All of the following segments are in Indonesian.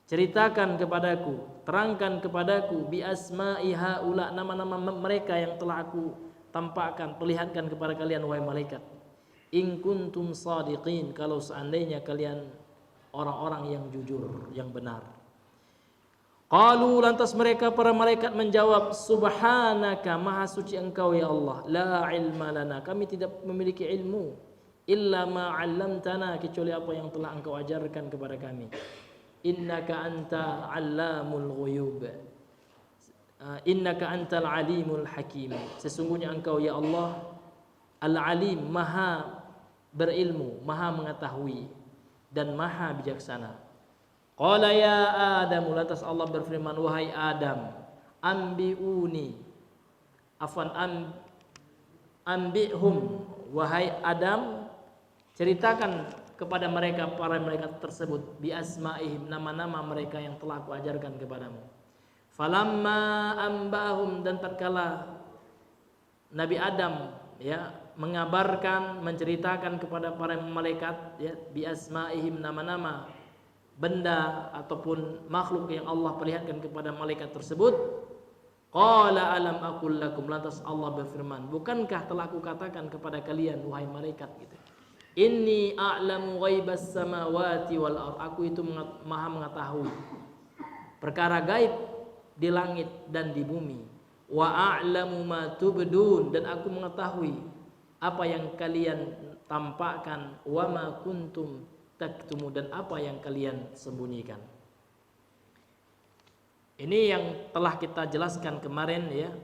ceritakan kepadaku, terangkan kepadaku bi asma'i haula, nama-nama mereka yang telah aku tampakkan, perlihatkan kepada kalian wahai malaikat. In kuntum shadiqin, kalau seandainya kalian orang-orang yang jujur, yang benar. Qalu, lantas mereka para malaikat menjawab, subhanaka, maha suci engkau ya Allah, la ilma lana, kami tidak memiliki ilmu, illa ma 'allamtana, kecuali apa yang telah engkau ajarkan kepada kami. Innaka anta 'allamul ghuyub, innaka antal alimul hakim, sesungguhnya engkau ya Allah al-alim, maha berilmu, maha mengetahui dan maha bijaksana. Qala ya Adam, lantas Allah berfirman, wahai Adam, ambiuni, ambihum, wahai Adam, ceritakan kepada mereka, para malaikat tersebut, bi asma'ihim, nama-nama mereka yang telah aku ajarkan kepadamu. Falamma ambahum, dan tatkala Nabi Adam ya mengabarkan, menceritakan kepada para malaikat ya bi asma'ihim, nama-nama benda ataupun makhluk yang Allah perlihatkan kepada malaikat tersebut, qala alam aqul lakum, lantas Allah berfirman, bukankah telah aku katakan kepada kalian wahai malaikat gitu, inni a'lamu ghaibas samawati wal ardh, aku itu maha mengetahui perkara gaib di langit dan di bumi, wa a'lamu ma tubdun, dan aku mengetahui apa yang kalian tampakkan, wa ma kuntum taktumu, dan apa yang kalian sembunyikan. Ini yang telah kita jelaskan kemarin ya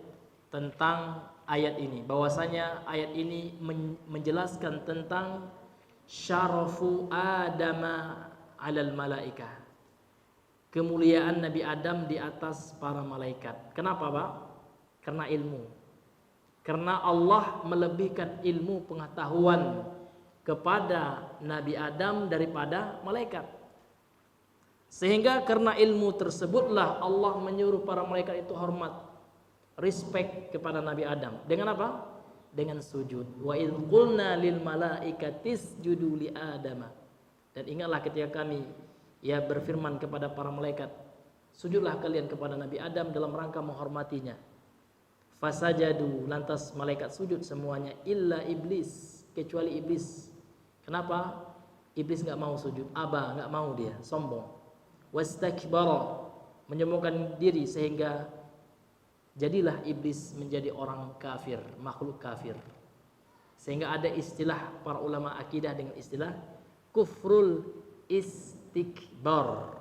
tentang ayat ini, bahwasanya ayat ini menjelaskan tentang syarafu Adama 'alal malaikah, kemuliaan Nabi Adam di atas para malaikat. Kenapa, Pak? Karena ilmu. Karena Allah melebihkan ilmu pengetahuan kepada Nabi Adam daripada malaikat. Sehingga karena ilmu tersebutlah Allah menyuruh para malaikat itu hormat, respect kepada Nabi Adam. Dengan apa? Dengan sujud. Wa idz qulna lil malaikati isjudu li Adama. Dan ingatlah ketika kami ya berfirman kepada para malaikat, sujudlah kalian kepada Nabi Adam dalam rangka menghormatinya. Fasajadu, lantas malaikat sujud semuanya, illa iblis, kecuali iblis. Kenapa? Iblis enggak mau sujud, aba, enggak mau dia, sombong. Wastakbara, menyombongkan diri, sehingga jadilah iblis menjadi orang kafir, makhluk kafir. Sehingga ada istilah para ulama akidah dengan istilah kufrul istikbar.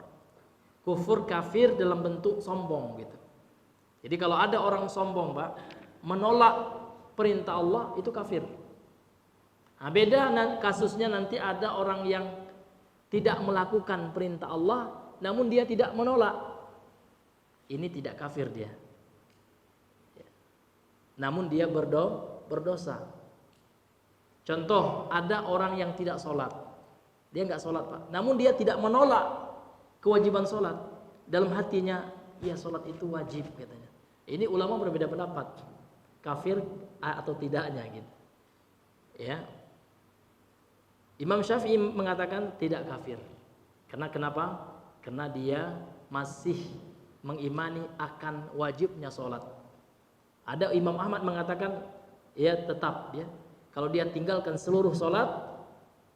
Kufur kafir dalam bentuk sombong gitu. Jadi kalau ada orang sombong, Pak, menolak perintah Allah, itu kafir. Nah, beda kasusnya nanti ada orang yang tidak melakukan perintah Allah namun dia tidak menolak. Ini tidak kafir dia. Namun dia berdosa. Contoh, ada orang yang tidak sholat. Dia nggak sholat, Pak. Namun dia tidak menolak kewajiban sholat. Dalam hatinya, ya sholat itu wajib katanya. Ini ulama berbeda pendapat, kafir atau tidaknya gitu. Ya. Imam Syafi'i mengatakan tidak kafir. Karena kenapa? Karena dia masih mengimani akan wajibnya sholat. Ada Imam Ahmad mengatakan ya tetap ya, kalau dia tinggalkan seluruh sholat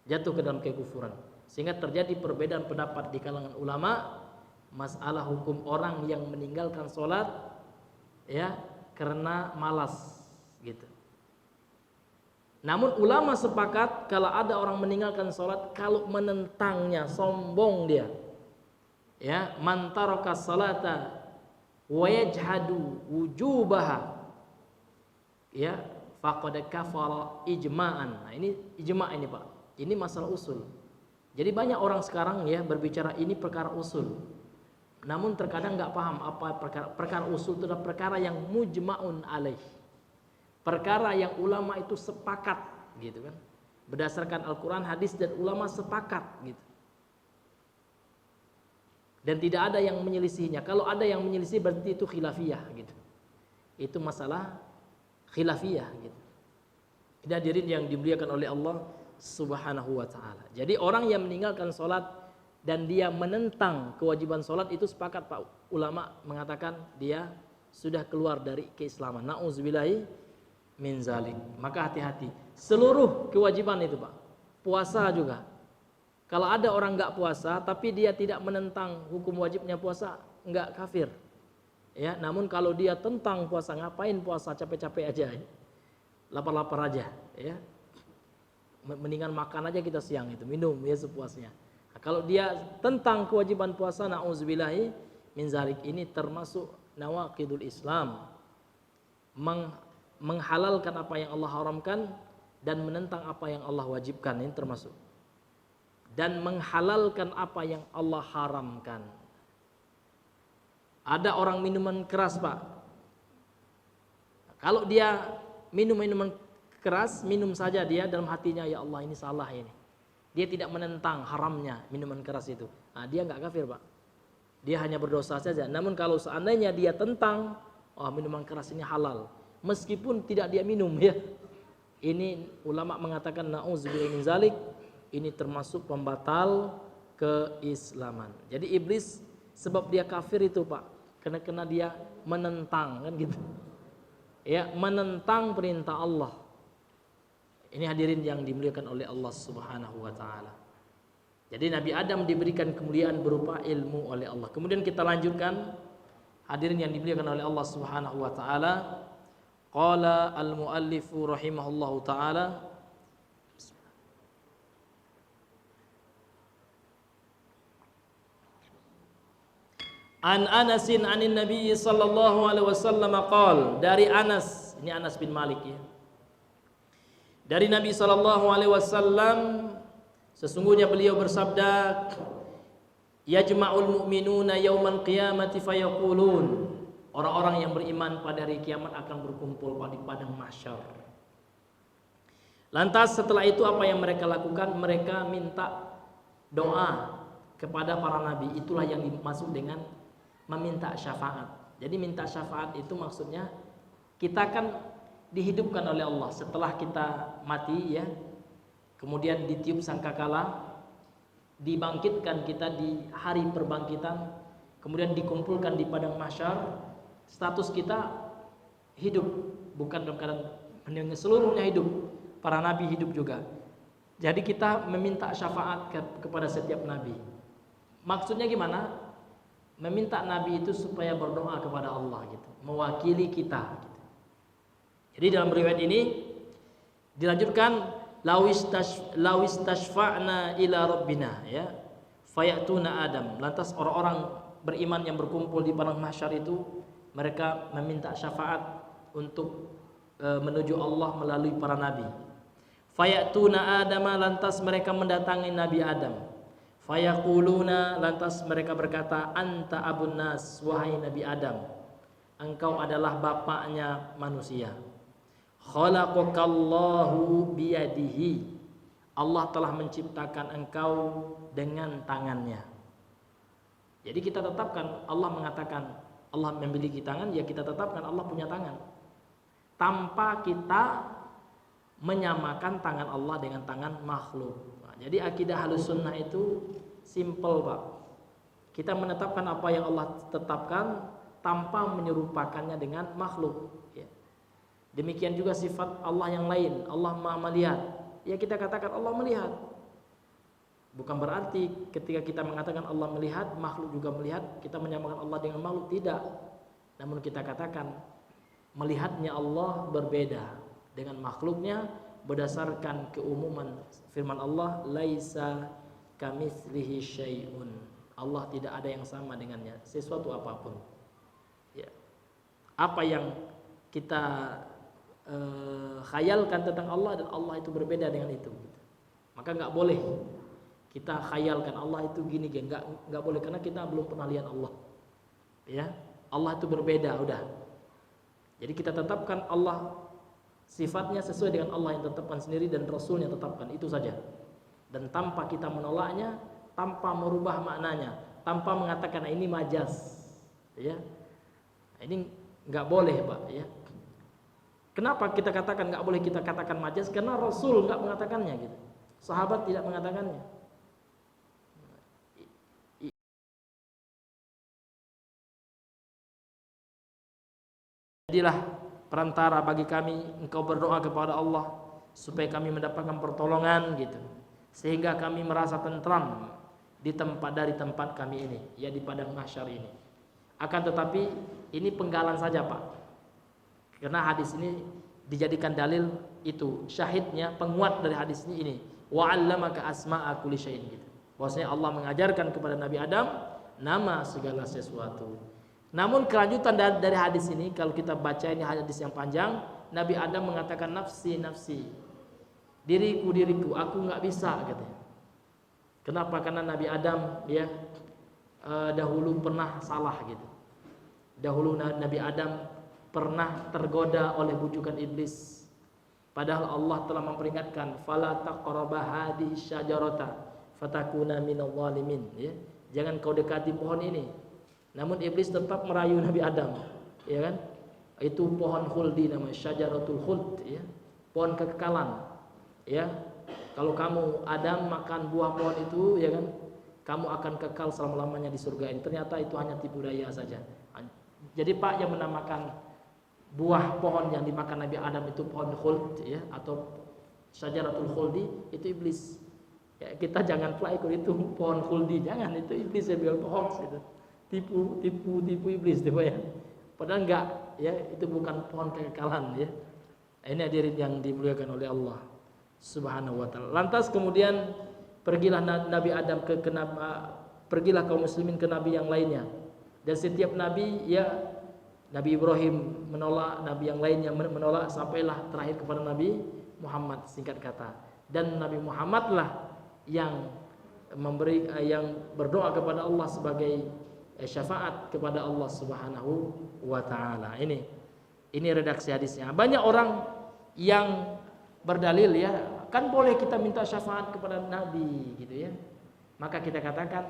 jatuh ke dalam kekufuran. Sehingga terjadi perbedaan pendapat di kalangan ulama masalah hukum orang yang meninggalkan sholat ya karena malas gitu. Namun ulama sepakat kalau ada orang meninggalkan sholat, kalau menentangnya, sombong dia, ya, man taraka salata wa yajhadu wujubaha, ya, faqad kafara ijma'an. Nah, ini ijma' ini, Pak. Ini masalah usul. Jadi banyak orang sekarang ya berbicara ini perkara usul. Namun terkadang nggak paham apa perkara usul itu adalah perkara yang mujma'un alaih. Perkara yang ulama itu sepakat gitu kan. Berdasarkan Al-Qur'an, hadis dan ulama sepakat gitu. Dan tidak ada yang menyelisihinya. Kalau ada yang menyelisih berarti itu khilafiyah gitu. Itu masalah khilafiyah gitu. Ini hadirin yang dimuliakan oleh Allah Subhanahu wa taala. Jadi orang yang meninggalkan salat dan dia menentang kewajiban sholat, itu sepakat Pak ulama mengatakan dia sudah keluar dari keislaman. Nauzubillahi min zalik. Maka hati-hati. Seluruh kewajiban itu Pak. Puasa juga. Kalau ada orang nggak puasa tapi dia tidak menentang hukum wajibnya puasa, nggak kafir. Ya, namun kalau dia tentang puasa, ngapain puasa, capek-capek aja, ya. Lapar-lapar aja, ya. Mendingan makan aja kita siang itu, minum ya sepuasnya. Nah, kalau dia tentang kewajiban puasa, nauzubillahi min zalik, ini termasuk nawaqidul Islam. Menghalalkan apa yang Allah haramkan dan menentang apa yang Allah wajibkan, ini termasuk. Dan menghalalkan apa yang Allah haramkan. Ada orang minuman keras Pak. Kalau dia minum minuman keras, minum saja dia dalam hatinya, ya Allah ini salah ini. Dia tidak menentang haramnya minuman keras itu. Nah, dia nggak kafir Pak. Dia hanya berdosa saja. Namun kalau seandainya dia tentang, oh minuman keras ini halal, meskipun tidak dia minum ya. Ini ulama mengatakan nauzubillahi min zalik, ini termasuk pembatal keislaman. Jadi iblis sebab dia kafir itu Pak, karena dia menentang kan gitu. Ya, menentang perintah Allah. Ini hadirin yang dimuliakan oleh Allah Subhanahu wa taala. Jadi Nabi Adam diberikan kemuliaan berupa ilmu oleh Allah. Kemudian kita lanjutkan, hadirin yang dimuliakan oleh Allah Subhanahu wa taala. Qala al-muallifu rahimahullahu taala, An Anasin anin Nabi sallallahu alaihi wasallam qala, dari Anas, ini Anas bin Malik ya. Dari Nabi sallallahu alaihi wasallam, sesungguhnya beliau bersabda, yajma'ul mu'minuna yaumal qiyamati fayaqulun, orang-orang yang beriman pada hari kiamat akan berkumpul di padang mahsyar. Lantas setelah itu apa yang mereka lakukan? Mereka minta doa kepada para nabi. Itulah yang dimaksud dengan meminta syafaat. Jadi minta syafaat itu maksudnya kita kan dihidupkan oleh Allah setelah kita mati ya. Kemudian ditiup sangkakala, dibangkitkan kita di hari perbangkitan, kemudian dikumpulkan di padang mahsyar. Status kita hidup, bukan dalam keadaan meninggal, seluruhnya hidup. Para nabi hidup juga. Jadi kita meminta syafaat kepada setiap nabi. Maksudnya gimana? Meminta nabi itu supaya berdoa kepada Allah gitu, mewakili kita gitu. Jadi dalam riwayat ini dilanjutkan, lawis tashfa'na ila rabbina ya fayatuna Adam. Lantas orang-orang beriman yang berkumpul di padang mahsyar itu, mereka meminta syafaat untuk menuju Allah melalui para nabi. Fayatuna Adam, lantas mereka mendatangi Nabi Adam. Fayaquluna, lantas mereka berkata, anta abun nas, wahai Nabi Adam, engkau adalah bapaknya manusia. Khalaqakallahu biyadihi, Allah telah menciptakan engkau dengan tangannya. Jadi kita tetapkan, Allah mengatakan Allah memiliki tangan, ya kita tetapkan Allah punya tangan, tanpa kita menyamakan tangan Allah dengan tangan makhluk. Nah, jadi akidah Ahlussunnah itu simple Pak. Kita menetapkan apa yang Allah tetapkan tanpa menyerupakannya dengan makhluk ya. Demikian juga sifat Allah yang lain, Allah Maha melihat. Ya kita katakan Allah melihat. Bukan berarti ketika kita mengatakan Allah melihat, makhluk juga melihat, kita menyamakan Allah dengan makhluk, tidak. Namun kita katakan melihatnya Allah berbeda dengan makhluknya berdasarkan keumuman firman Allah, laisa kamitslihi syai'un. Allah tidak ada yang sama dengannya, sesuatu apapun. Ya. Apa yang kita khayalkan tentang Allah, dan Allah itu berbeda dengan itu. Maka nggak boleh kita khayalkan Allah itu gini, nggak boleh, karena kita belum pernah lihat Allah. Ya, Allah itu berbeda, udah. Jadi kita tetapkan Allah sifatnya sesuai dengan Allah yang tetapkan sendiri dan Rasulnya tetapkan, itu saja. Dan tanpa kita menolaknya, tanpa merubah maknanya, tanpa mengatakan ini majas, ya. Ini nggak boleh Pak, ya. Kenapa kita katakan nggak boleh kita katakan majas? Karena Rasul nggak mengatakannya gitu, sahabat tidak mengatakannya. jadilah perantara bagi kami, engkau berdoa kepada Allah supaya kami mendapatkan pertolongan gitu, sehingga kami merasa tentram dari tempat kami ini, ya di padang mahsyar ini. Akan tetapi ini penggalan saja Pak, karena hadis ini dijadikan dalil itu, syahidnya, penguat dari hadis ini wa 'allamaka asma'a kulli syai'in gitu. Bahwasanya Allah mengajarkan kepada Nabi Adam nama segala sesuatu. Namun kelanjutan dari hadis ini, kalau kita baca ini hadis yang panjang, Nabi Adam mengatakan nafsi nafsi, diriku diriku, aku nggak bisa katanya. Kenapa? Karena Nabi Adam ya dahulu pernah salah gitu. Dahulu Nabi Adam pernah tergoda oleh bujukan iblis. Padahal Allah telah memperingatkan, fala taqraba hadhihi syajarata fatakuna minadh dhalimin, ya. Jangan kau dekati pohon ini. Namun iblis tetap merayu Nabi Adam, ya kan? Itu pohon khuldi namanya, syajaratul khuld, ya. Pohon kekekalan, ya. Kalau kamu Adam makan buah pohon itu, ya kan, kamu akan kekal selama-lamanya di surga ini. Ternyata itu hanya tipu daya saja. Jadi Pak, yang menamakan buah pohon yang dimakan Nabi Adam itu pohon khuld, ya, atau syajaratul khuldi, itu iblis. Ya, kita jangan pula ikut itu pohon khuldi, jangan, itu iblis yang bilang hoax itu. Tipu iblis itu ya. Padahal enggak, ya, itu bukan pohon kekekalan, ya. Ini hadirin yang dimuliakan oleh Allah Subhanahu wa taala. Lantas kemudian pergilah Nabi Adam pergilah kaum muslimin ke nabi yang lainnya. Dan setiap nabi, ya, Nabi Ibrahim menolak, nabi yang lainnya menolak, sampailah terakhir kepada Nabi Muhammad, singkat kata. Dan Nabi Muhammadlah yang yang berdoa kepada Allah sebagai syafaat kepada Allah Subhanahu wa taala. Ini redaksi hadisnya. Banyak orang yang berdalil, ya, kan boleh kita minta syafaat kepada nabi gitu, ya. Maka kita katakan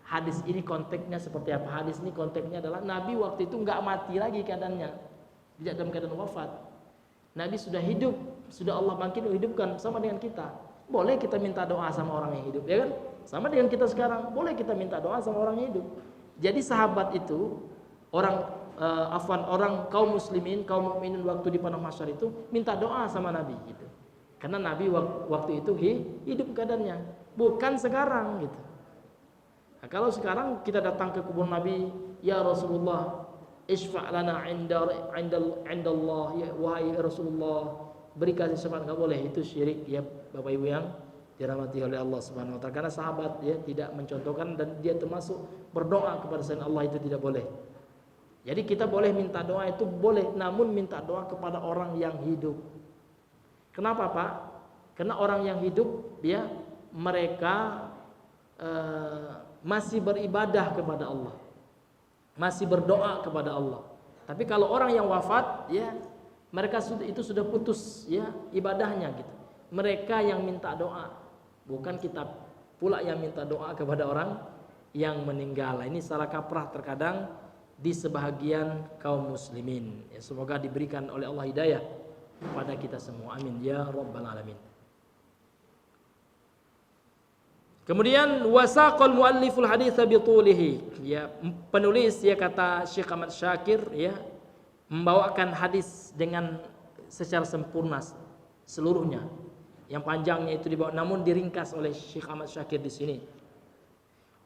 hadis ini konteksnya seperti apa? Hadis ini konteksnya adalah Nabi waktu itu enggak mati lagi keadaannya, tidak dalam keadaan wafat. Nabi sudah hidup, sudah Allah hidupkan sama dengan kita. Boleh kita minta doa sama orang yang hidup, ya kan? Sama dengan kita sekarang, boleh kita minta doa sama orang yang hidup. Jadi sahabat itu, orang kaum muslimin, kaum mukminin waktu di padang mahsyar itu minta doa sama Nabi gitu. Karena Nabi waktu itu hidup keadaannya, bukan sekarang gitu. Nah, kalau sekarang kita datang ke kubur Nabi, ya Rasulullah, isfa' lana 'indallah, ya wahai Rasulullah, beri kasih syafaat, enggak boleh, itu syirik, ya Bapak Ibu yang dirahmati oleh Allah Subhanahu wa taala. Karena sahabat, ya, tidak mencontohkan dan dia termasuk berdoa kepada selain Allah, itu tidak boleh. Jadi kita boleh minta doa, itu boleh, namun minta doa kepada orang yang hidup. Kenapa Pak? Karena orang yang hidup, ya, mereka masih beribadah kepada Allah, masih berdoa kepada Allah. Tapi kalau orang yang wafat, ya, mereka sudah putus, ya, ibadahnya gitu. Mereka yang minta doa, bukan kita pula yang minta doa kepada orang yang meninggal. Ini salah kaprah terkadang di sebahagian kaum muslimin. Ya, semoga diberikan oleh Allah hidayah kepada kita semua. Amin ya rabbal alamin. Kemudian wasaqal mualliful hadits bi tulihi. Ya, penulis, ya, kata Syekh Ahmad Syakir, ya, membawakan hadis dengan secara sempurna seluruhnya. Yang panjangnya itu dibawa, namun diringkas oleh Syekh Ahmad Syakir di sini.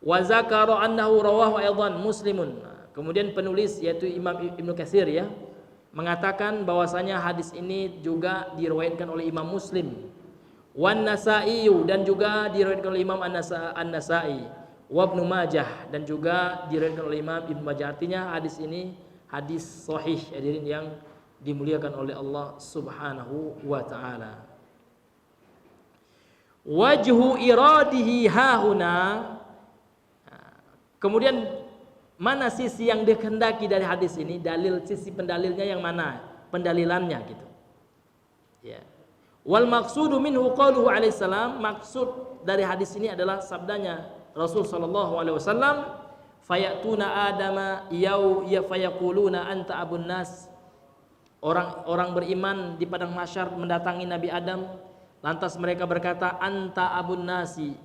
Wa zakara annahu rawahu aidan Muslimun. Kemudian penulis, yaitu Imam Ibnu Katsir, ya, mengatakan bahwasanya hadis ini juga diriwayatkan oleh Imam Muslim, wan Nasa'i, dan juga diriwayatkan oleh Imam An-Nasa'i, wa Ibnu Majah, dan juga diriwayatkan oleh Imam Ibnu Majah. Artinya hadis ini hadis sahih, hadirin yang dimuliakan oleh Allah Subhanahu wa taala. Wajhu iradihi hahuna. Kemudian mana sisi yang dikehendaki dari hadis ini? Dalil, sisi pendalilnya yang mana? Pendalilannya gitu. Ya. Wal maqsudu minhu qauluhu alaihi salam. Maksud dari hadis ini adalah sabdanya Rasul sallallahu alaihi wasallam, fayatuna adama fayaquluna anta abun nas. Orang beriman di padang mahsyar mendatangi Nabi Adam, lantas mereka berkata, anta abun nasi,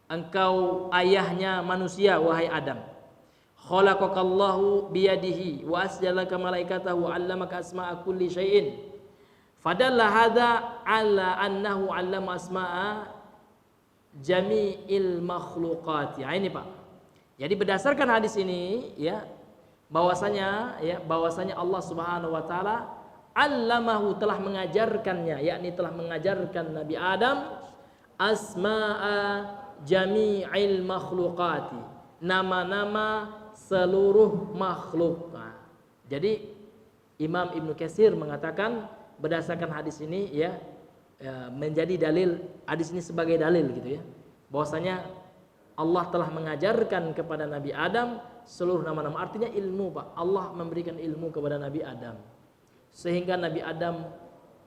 engkau ayahnya manusia wahai Adam. khalaqakallahu biyadihi wa asjalaka malaikatahu 'allamaka asma'a kulli syai'in fadalla hadza 'ala annahu 'allama asma'a jami'il makhluqati. Ini Pak. Jadi berdasarkan hadis ini ya bahwasanya Allah Subhanahu wa taala allamahu telah mengajarkannya, yakni telah mengajarkan Nabi Adam asma'a jami'il makhluqati, nama-nama seluruh makhluk. Nah, jadi Imam Ibnu Katsir mengatakan berdasarkan hadis ini menjadi dalil, hadis ini sebagai dalil gitu ya, bahwasanya Allah telah mengajarkan kepada Nabi Adam seluruh nama-nama, artinya ilmu Pak. Allah memberikan ilmu kepada Nabi Adam sehingga Nabi Adam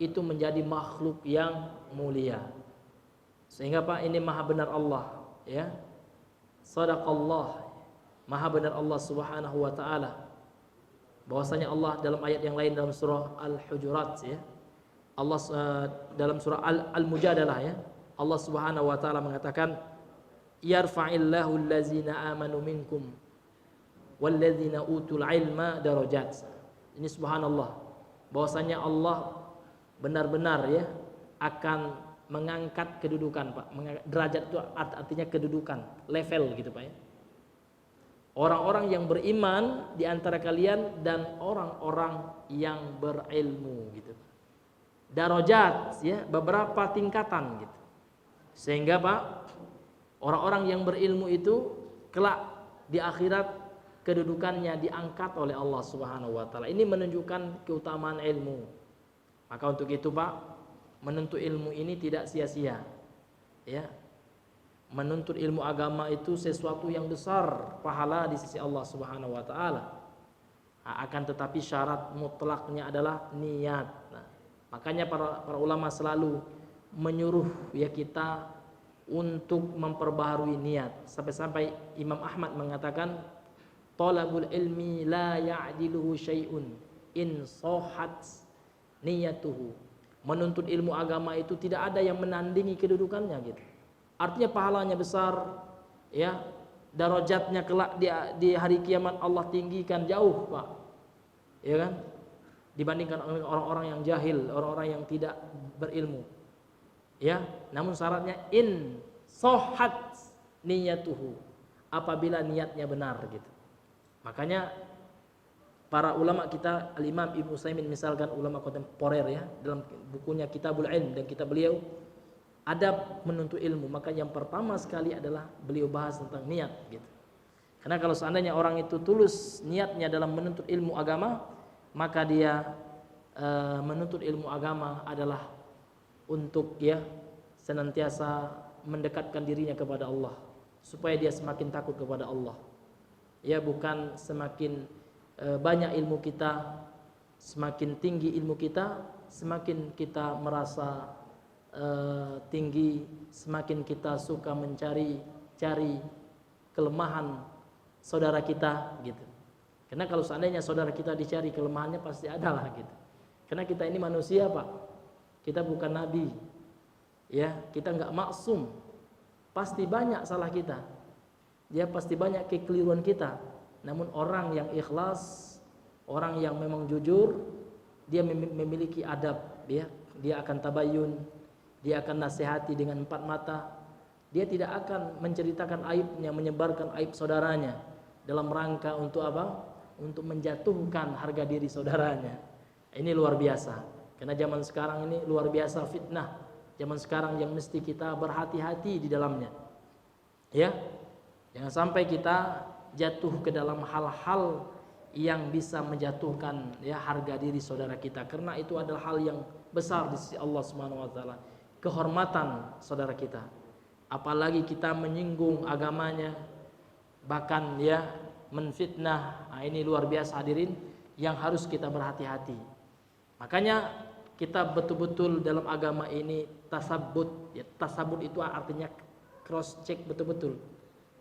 itu menjadi makhluk yang mulia. Sehingga Pak, ini maha benar Allah ya. Shadaqallah, maha benar Allah Subhanahu wa taala. Bahwasanya Allah dalam ayat yang lain dalam surah Al-Hujurat ya. Allah dalam surah Al-Mujadalah ya. Allah Subhanahu wa taala mengatakan yarfa'illahu allazina amanu minkum wallazina utul ilma darajat. Ini subhanallah. Bahwasanya Allah benar-benar ya akan mengangkat kedudukan Pak. Derajat itu artinya kedudukan, level gitu Pak ya. Orang-orang yang beriman di antara kalian dan orang-orang yang berilmu gitu. Darajat ya, beberapa tingkatan gitu. Sehingga Pak, orang-orang yang berilmu itu kelak di akhirat kedudukannya diangkat oleh Allah Subhanahu wa taala. Ini menunjukkan keutamaan ilmu. Maka untuk itu Pak, menuntut ilmu ini tidak sia-sia. Ya. Menuntut ilmu agama itu sesuatu yang besar pahala di sisi Allah Subhanahu wa taala. Akan tetapi syarat mutlaknya adalah niat. Nah, makanya para ulama selalu menyuruh ya kita untuk memperbaharui niat. Sampai-sampai Imam Ahmad mengatakan talabul ilmi la ya'diluhu syai'un in sohat niyatuhu. Menuntut ilmu agama itu tidak ada yang menandingi kedudukannya gitu. Artinya pahalanya besar ya, darajatnya kelak di hari kiamat Allah tinggikan jauh Pak. Ya kan? Dibandingkan orang-orang yang jahil, orang-orang yang tidak berilmu. Ya, namun syaratnya in sohat niyatuhu, apabila niatnya benar gitu. Makanya para ulama kita, Al-Imam Ibnu Utsaimin misalkan, ulama kontemporer ya, dalam bukunya Kitabul Ilm dan kitab beliau adab menuntut ilmu, maka yang pertama sekali adalah beliau bahas tentang niat gitu. Karena kalau seandainya orang itu tulus niatnya dalam menuntut ilmu agama, maka dia menuntut ilmu agama adalah untuk ya senantiasa mendekatkan dirinya kepada Allah, supaya dia semakin takut kepada Allah. Ya, bukan semakin banyak ilmu kita, semakin tinggi ilmu kita, semakin kita merasa tinggi, semakin kita suka cari kelemahan saudara kita gitu. Karena kalau seandainya saudara kita dicari kelemahannya pasti ada lah gitu. Karena kita ini manusia Pak, kita bukan nabi, ya kita nggak maksum, pasti banyak salah kita, ya pasti banyak kekeliruan kita. Namun orang yang ikhlas, orang yang memang jujur, dia memiliki adab, ya dia akan tabayun, dia akan nasihati dengan empat mata. Dia tidak akan menceritakan aibnya, menyebarkan aib saudaranya dalam rangka untuk apa? Untuk menjatuhkan harga diri saudaranya. Ini luar biasa. Karena zaman sekarang ini luar biasa fitnah. Zaman sekarang yang mesti kita berhati-hati di dalamnya. Ya. Jangan sampai kita jatuh ke dalam hal-hal yang bisa menjatuhkan ya harga diri saudara kita, karena itu adalah hal yang besar di sisi Allah Subhanahu wa taala, kehormatan saudara kita. Apalagi kita menyinggung agamanya, bahkan ya menfitnah. Nah, ini luar biasa hadirin yang harus kita berhati-hati. Makanya kita betul-betul dalam agama ini tasabbut. Ya, tasabbut itu artinya cross check betul-betul.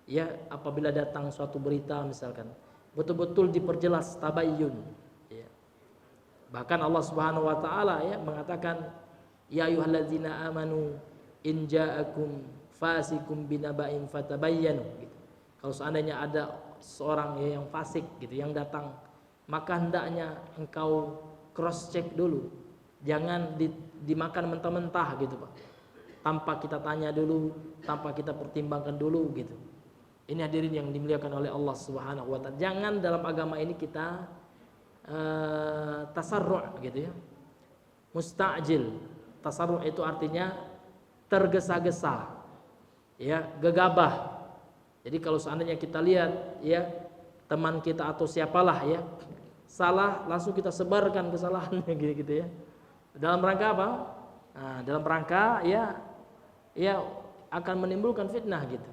Ya, apabila datang suatu berita misalkan, betul-betul diperjelas, tabayyun. Ya. Bahkan Allah Subhanahu wa taala ya mengatakan, ya ayyuhallazina amanu in ja'akum fasikum binaba'in fatabayyanu gitu. Kalau seandainya ada seorang ya yang fasik gitu yang datang, maka hendaknya engkau cross check dulu. Jangan dimakan mentah-mentah gitu, Pak. Tanpa kita tanya dulu, tanpa kita pertimbangkan dulu gitu. Ini hadirin yang dimuliakan oleh Allah Subhanahu wa taala. Jangan dalam agama ini kita tasarru' gitu ya. Musta'jil. Tasarru' itu artinya tergesa-gesa. Ya, gegabah. Jadi kalau seandainya kita lihat ya teman kita atau siapalah ya salah, langsung kita sebarkan kesalahannya gitu ya. Dalam rangka apa? Nah, dalam rangka ya akan menimbulkan fitnah gitu.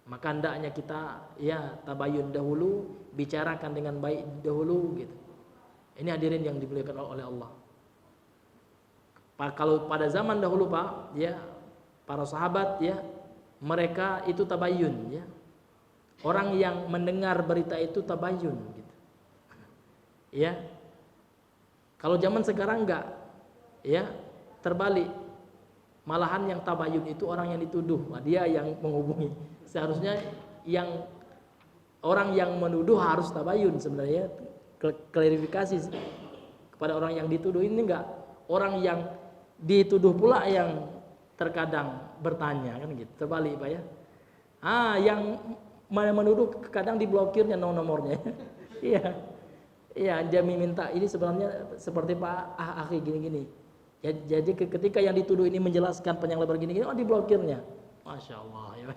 Maka hendaknya kita ya tabayun dahulu, bicarakan dengan baik dahulu gitu. Ini hadirin yang dimuliakan oleh Allah. Kalau pada zaman dahulu Pak, ya para sahabat ya mereka itu tabayun ya. Orang yang mendengar berita itu tabayun gitu. Ya. Kalau zaman sekarang enggak ya, terbalik. Malahan yang tabayun itu orang yang dituduh, dia yang menghubungi. Seharusnya yang orang yang menuduh harus tabayun sebenarnya, klarifikasi kepada orang yang dituduh. Ini enggak, orang yang dituduh pula yang terkadang bertanya kan gitu. Terbalik Pak ya. Yang menuduh kadang diblokirnya nomornya. Iya. Iya, dia minta ini sebenarnya seperti Pak akhi gini-gini. Jadi ketika yang dituduh ini menjelaskan panjang lebar gini-gini, diblokirnya. Masya Allah ya.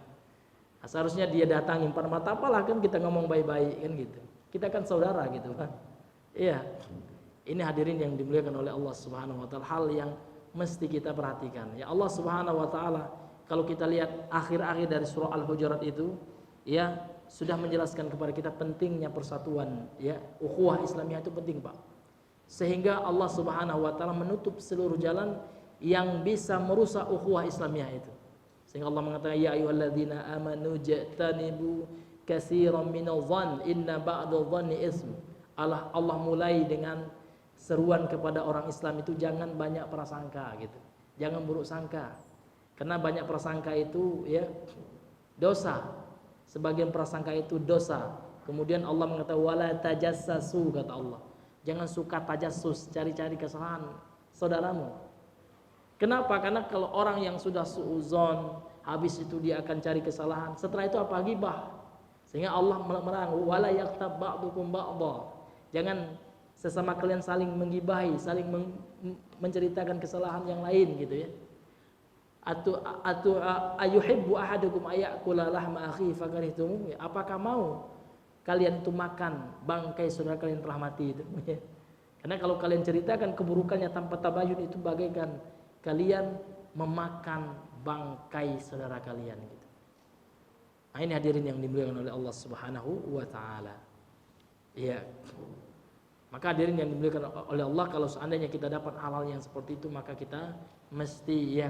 Seharusnya dia datangin pada mata apalah kan kita ngomong baik-baik kan gitu. Kita kan saudara gitu kan. Iya. Ini hadirin yang dimuliakan oleh Allah Subhanahu wa taala, hal yang mesti kita perhatikan. Ya Allah Subhanahu wa taala kalau kita lihat akhir-akhir dari surah Al-Hujurat itu ya sudah menjelaskan kepada kita pentingnya persatuan ya, ukhuwah Islamiyah itu penting Pak. Sehingga Allah Subhanahu wa taala menutup seluruh jalan yang bisa merusak ukhuwah Islamiyah itu. Sehingga Allah mengatakan ya ayyuhalladzina amanu ja'tanibu katsiran minadh dhann inna ba'dadh dhanni ism. Allah mulai dengan seruan kepada orang Islam itu jangan banyak prasangka gitu. Jangan buruk sangka. Karena banyak prasangka itu ya dosa. Sebagian prasangka itu dosa. Kemudian Allah mengatakan wala tajassasu kata Allah. Jangan suka tajassus, cari-cari kesalahan saudaramu. Kenapa? Karena kalau orang yang sudah suudzon, habis itu dia akan cari kesalahan. Setelah itu apa? Ghibah. Sehingga Allah melarang wala yaktab ba'dukum ba'dha. Jangan sesama kalian saling menggibahi, saling menceritakan kesalahan yang lain gitu ya. Atu ayuhibbu ahadukum ayakula lahma akhi fakarihtum. Apakah mau kalian itu makan bangkai saudara kalian telah mati itu? Karena kalau kalian ceritakan keburukannya tanpa tabayun itu bagaikan kalian memakan bangkai saudara kalian gitu. Nah, ini hadirin yang dimuliakan oleh Allah Subhanahu wa taala. Iya. Maka hadirin yang dimuliakan oleh Allah, kalau seandainya kita dapat hal-hal yang seperti itu maka kita mesti ya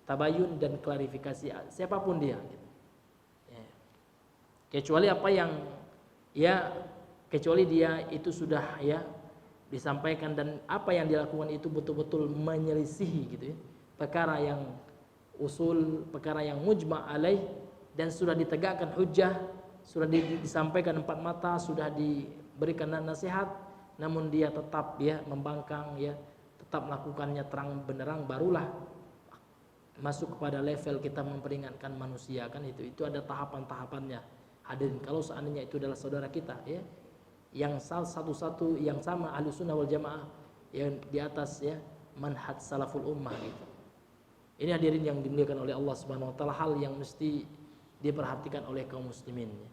tabayun dan klarifikasi siapapun dia gitu. Ya. Kecuali apa yang ya kecuali dia itu sudah ya disampaikan dan apa yang dilakukan itu betul-betul menyelisihi gitu ya. Perkara yang usul, perkara yang mujma' alaih dan sudah ditegakkan hujjah, sudah disampaikan empat mata, sudah diberikan nasihat, namun dia tetap ya membangkang ya, tetap melakukannya terang benderang, barulah masuk kepada level kita memperingatkan manusia kan itu ada tahapan-tahapannya. Hadirin, kalau seandainya itu adalah saudara kita ya yang satu-satu yang sama ahlu sunnah wal jamaah yang di atas ya manhaj salaful ummah gitu. Ini hadirin yang dimuliakan oleh Allah Subhanahu wa taala, hal yang mesti diperhatikan oleh kaum muslimin ya.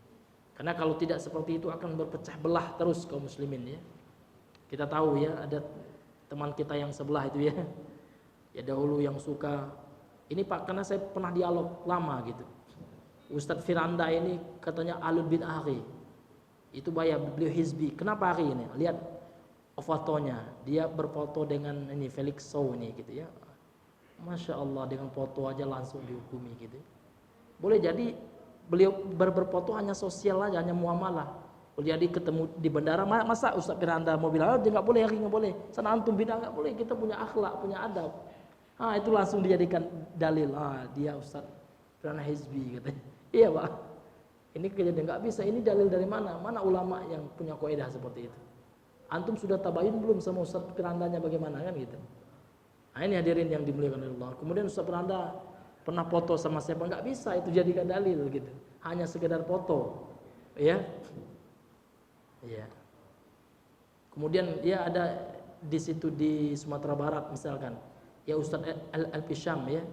Karena kalau tidak seperti itu akan berpecah belah terus kaum muslimin ya. Kita tahu ya ada teman kita yang sebelah itu ya. Ya dahulu yang suka ini Pak, karena saya pernah dialog lama gitu. Ustadz Firanda ini katanya alul bid'ah akhi. Itu bahaya, beliau hizbi. Kenapa akhi ini? Lihat fotonya, dia berfoto dengan ini Felix Sow ini gitu ya. Masya Allah, dengan foto aja langsung dihukumi gitu. Boleh jadi beliau berfoto hanya sosial aja, hanya muamalah. Boleh jadi ketemu di bandara, masa Ustadz Firanda mau bilang, dia nggak boleh akhi, nggak boleh. Sana antum bid'ah nggak boleh, kita punya akhlak, punya adab. Itu langsung dijadikan dalil. Dia Ustadz Firanda hizbi katanya. Iya Pak. Ini kejadian nggak bisa. Ini dalil dari mana? Mana ulama yang punya kaidah seperti itu? Antum sudah tabayun belum sama Ustaz kerandanya bagaimana kan gitu? Nah, ini hadirin yang dimuliakan oleh Allah. Kemudian Ustaz keranda pernah foto sama siapa? Nggak bisa itu jadikan dalil gitu. Hanya sekedar foto, ya. Iya. Kemudian ya ada di situ di Sumatera Barat misalkan, ya Ustaz Al-Fisham ya,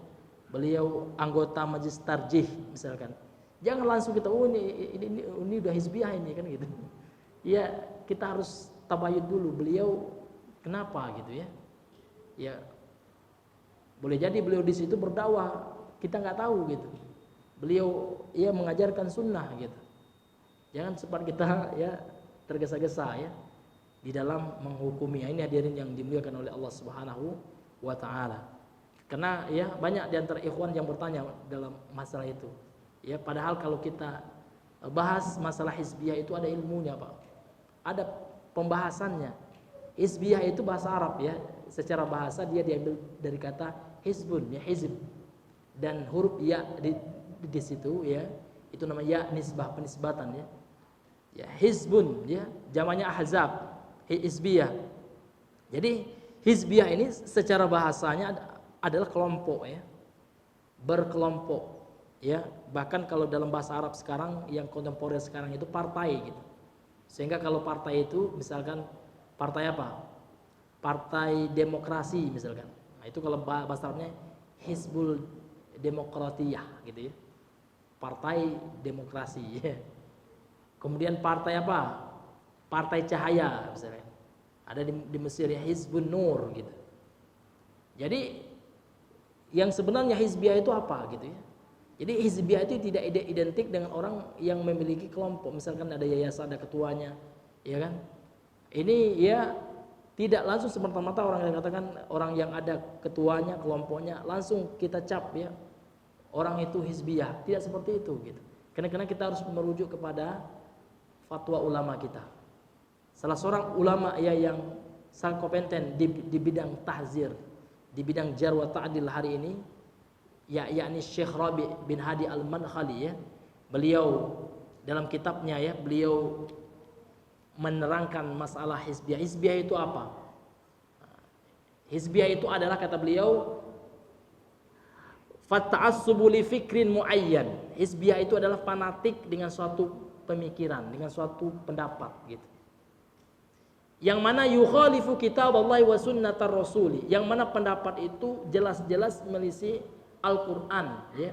beliau anggota Majelis Tarjih misalkan. Jangan langsung kita ini udah hizbiyah ini kan gitu. Ya kita harus tabayun dulu beliau kenapa gitu ya. Ya boleh jadi beliau di situ berdakwah, kita nggak tahu gitu. Beliau ya mengajarkan sunnah gitu. Jangan sempat kita ya tergesa-gesa ya di dalam menghukumi. Ini hadirin yang dimuliakan oleh Allah Subhanahu wa taala. Karena ya banyak di antara ikhwan yang bertanya dalam masalah itu. Ya padahal kalau kita bahas masalah hizbiyah itu ada ilmunya, Pak. Ada pembahasannya. Hizbiyah itu bahasa Arab ya. Secara bahasa dia diambil dari kata hizbun ya, hizb. Dan huruf ya di situ ya, itu namanya ya nisbah, penisbatan ya. Ya hizbun ya, jamaknya ahzab. Hizbiyah. Jadi hizbiyah ini secara bahasanya adalah kelompok ya. Berkelompok ya, bahkan kalau dalam bahasa Arab sekarang yang kontemporer sekarang itu partai gitu. Sehingga kalau partai itu misalkan partai apa? Partai Demokrasi misalkan. Nah, itu kalau bahasa Arabnya Hizbul Demokratiyah gitu ya. Partai Demokrasi ya. Kemudian partai apa? Partai Cahaya misalnya. Ada di Mesir ya Hizbun Nur gitu. Jadi yang sebenarnya hizbiyah itu apa gitu ya. Jadi hizbiyah itu tidak identik dengan orang yang memiliki kelompok. Misalkan ada yayasan, ada ketuanya, ya kan? Ini ya tidak langsung semata-mata orang yang katakan orang yang ada ketuanya, kelompoknya langsung kita cap ya. Orang itu hizbiyah, tidak seperti itu gitu. Karena kita harus merujuk kepada fatwa ulama kita. Salah seorang ulama ya yang sangat kompeten di bidang tahzir, di bidang jar wa ta'dil hari ini, yakni Syekh Rabi bin Hadi Al-Madkhali ya. Beliau dalam kitabnya ya, beliau menerangkan masalah hizbiyah. Hizbiyah itu apa? Hizbiyah itu adalah kata beliau fata'assubu li fikrin muayyan. Hizbiyah itu adalah fanatik dengan suatu pemikiran, dengan suatu pendapat gitu. Yang mana yukhalifu kitab Allah wa sunnatar rasuli, yang mana pendapat itu jelas-jelas menyelisih Al-Quran ya,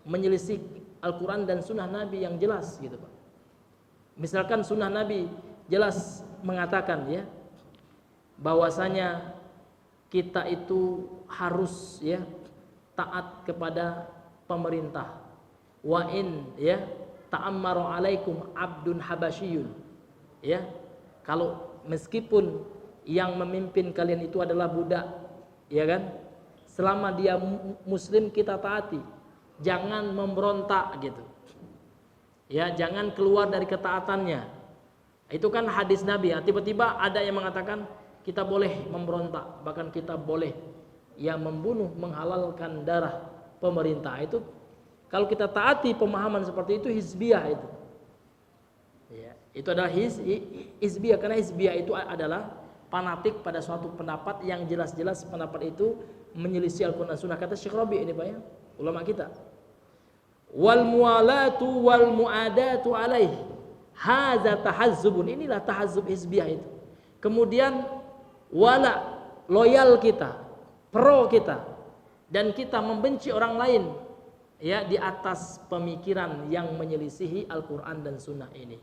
menyelisih Al-Quran dan sunnah Nabi yang jelas gitu Pak. Misalkan sunnah Nabi jelas mengatakan ya bahwasanya kita itu harus ya taat kepada pemerintah. Wa in ya ta'ammaru alaikum abdun habasyiyun ya, kalau meskipun yang memimpin kalian itu adalah budak, ya kan? Selama dia muslim kita taati. Jangan memberontak gitu. Ya, jangan keluar dari ketaatannya. Itu kan hadis Nabi ya. Tiba-tiba ada yang mengatakan kita boleh memberontak, bahkan kita boleh ya membunuh, menghalalkan darah pemerintah. Itu kalau kita taati pemahaman seperti itu hizbiyah itu. Itu adalah hizbiyah, karena hizbiyah itu adalah fanatik pada suatu pendapat yang jelas-jelas pendapat itu menyelisih Al-Quran dan Sunnah. Kata Syekh Rabi ini Pak ya, ulama kita. Wal muwalatu wal muadatu alaih hadza tahazzubun, inilah tahazzub hizbiyah itu. Kemudian wala, loyal kita, pro kita, dan kita membenci orang lain ya di atas pemikiran yang menyelisihi Al-Quran dan Sunnah ini.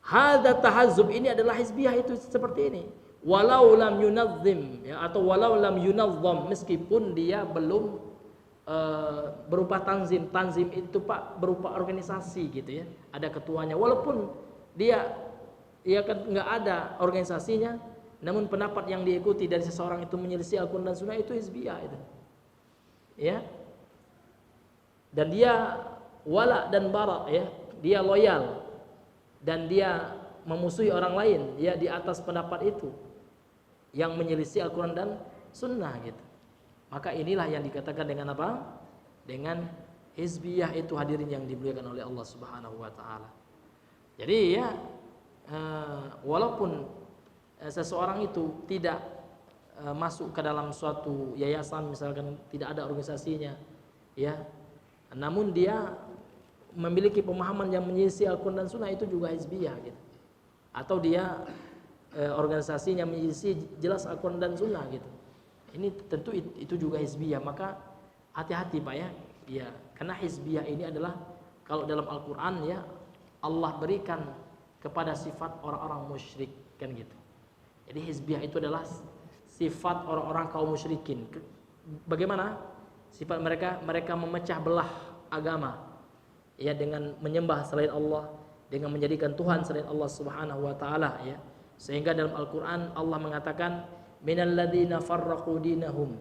Hadza tahazzub, ini adalah hizbiyah itu seperti ini. Walau lam yunazzim ya, atau walau lam yunazzam, meskipun dia belum berupa tanzim. Tanzim itu Pak berupa organisasi gitu ya. Ada ketuanya, walaupun dia kan nggak ada organisasinya, namun pendapat yang diikuti dari seseorang itu menyelisih Al-Quran dan Sunnah, itu hizbiyah itu. Ya. Dan dia wala dan bara ya, dia loyal dan dia memusuhi orang lain ya di atas pendapat itu yang menyelisih Al-Quran dan Sunnah gitu. Maka inilah yang dikatakan dengan apa? Dengan Hizbiyah itu hadirin yang dimuliakan oleh Allah Subhanahu wa taala. Jadi ya walaupun seseorang itu tidak masuk ke dalam suatu yayasan, misalkan tidak ada organisasinya, ya, namun dia memiliki pemahaman yang menyelisih Al-Quran dan Sunnah, itu juga hizbiyah gitu. Atau dia organisasinya menyelisih jelas Al-Quran dan Sunnah gitu. Ini tentu itu juga hizbiyah. Maka hati-hati Pak ya. Ya, karena hizbiyah ini adalah kalau dalam Al-Quran ya Allah berikan kepada sifat orang-orang musyrik kan gitu. Jadi hizbiyah itu adalah sifat orang-orang kaum musyrikin. Bagaimana sifat mereka? Mereka memecah belah agama ya dengan menyembah selain Allah, dengan menjadikan Tuhan selain Allah Subhanahu wa taala ya. Sehingga dalam Al-Qur'an Allah mengatakan minalladzina farraqu dinahum,